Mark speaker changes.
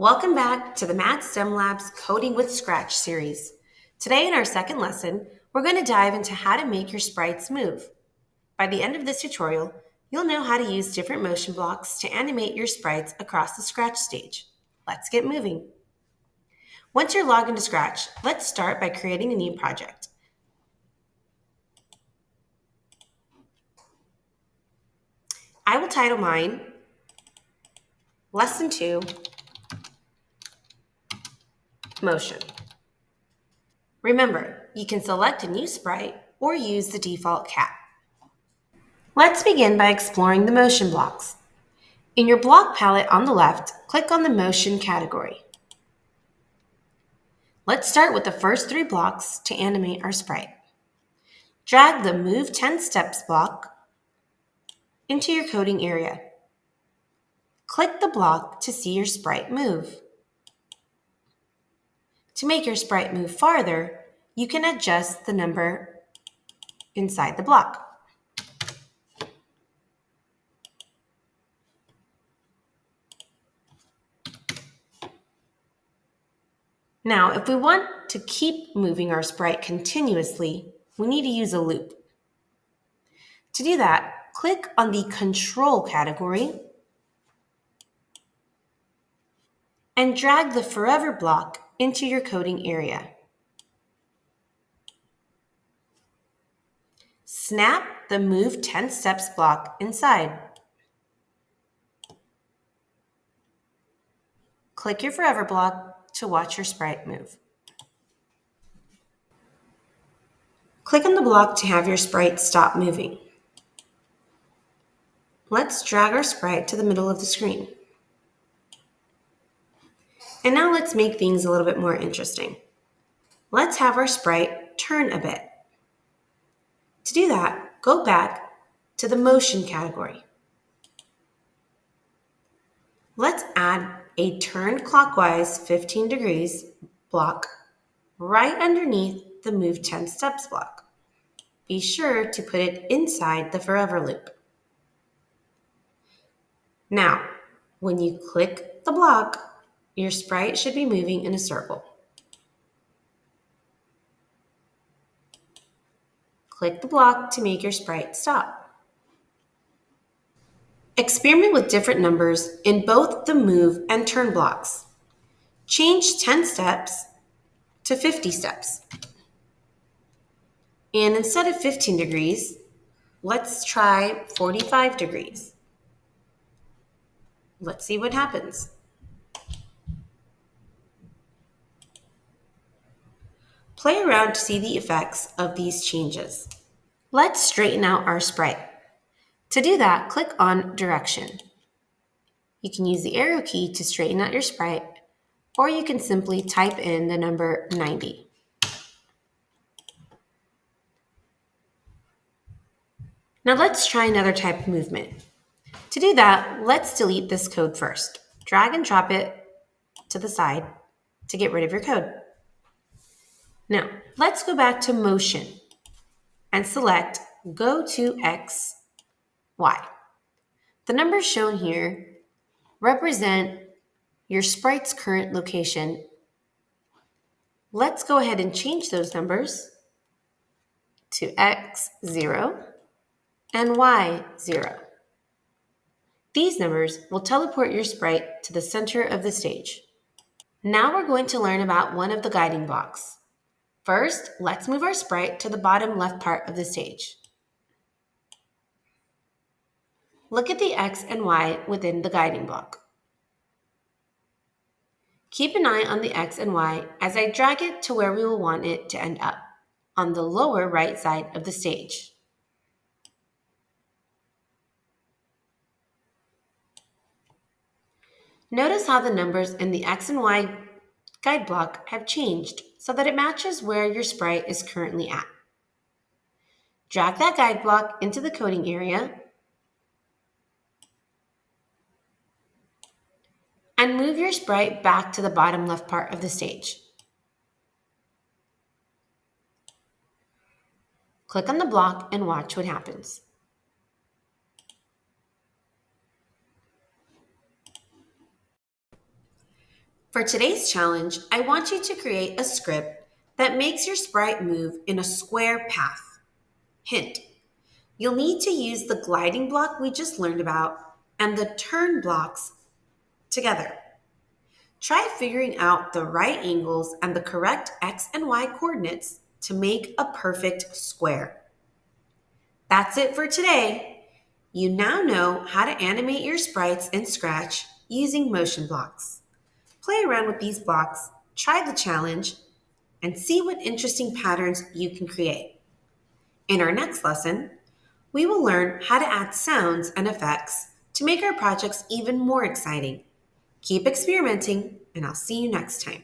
Speaker 1: Welcome back to the MadStem Lab's Coding with Scratch series. Today in our second lesson, we're going to dive into how to make your sprites move. By the end of this tutorial, you'll know how to use different motion blocks to animate your sprites across the Scratch stage. Let's get moving. Once you're logged into Scratch, let's start by creating a new project. I will title mine Lesson 2, Motion. Remember, you can select a new sprite or use the default cat. Let's begin by exploring the motion blocks. In your block palette on the left, click on the Motion category. Let's start with the first 3 blocks to animate our sprite. Drag the Move 10 Steps block into your coding area. Click the block to see your sprite move. To make your sprite move farther, you can adjust the number inside the block. Now, if we want to keep moving our sprite continuously, we need to use a loop. To do that, click on the Control category and drag the Forever block into your coding area. Snap the Move 10 Steps block inside. Click your Forever block to watch your sprite move. Click on the block to have your sprite stop moving. Let's drag our sprite to the middle of the screen. And now let's make things a little bit more interesting. Let's have our sprite turn a bit. To do that, go back to the Motion category. Let's add a turn clockwise 15 degrees block right underneath the Move 10 Steps block. Be sure to put it inside the Forever loop. Now, when you click the block, your sprite should be moving in a circle. Click the block to make your sprite stop. Experiment with different numbers in both the move and turn blocks. Change 10 steps to 50 steps. And instead of 15 degrees, let's try 45 degrees. Let's see what happens. Play around to see the effects of these changes. Let's straighten out our sprite. To do that, click on Direction. You can use the arrow key to straighten out your sprite, or you can simply type in the number 90. Now let's try another type of movement. To do that, let's delete this code first. Drag and drop it to the side to get rid of your code. Now, let's go back to Motion and select Go to X, Y. The numbers shown here represent your sprite's current location. Let's go ahead and change those numbers to X0 and Y0. These numbers will teleport your sprite to the center of the stage. Now we're going to learn about one of the guiding blocks. First, let's move our sprite to the bottom left part of the stage. Look at the X and Y within the guiding block. Keep an eye on the X and Y as I drag it to where we will want it to end up, on the lower right side of the stage. Notice how the numbers in the X and Y guide block have changed so that it matches where your sprite is currently at. Drag that guide block into the coding area and move your sprite back to the bottom left part of the stage. Click on the block and watch what happens. For today's challenge, I want you to create a script that makes your sprite move in a square path. Hint, you'll need to use the gliding block we just learned about and the turn blocks together. Try figuring out the right angles and the correct x and y coordinates to make a perfect square. That's it for today. You now know how to animate your sprites in Scratch using motion blocks. Play around with these blocks, try the challenge, and see what interesting patterns you can create. In our next lesson, we will learn how to add sounds and effects to make our projects even more exciting. Keep experimenting, and I'll see you next time.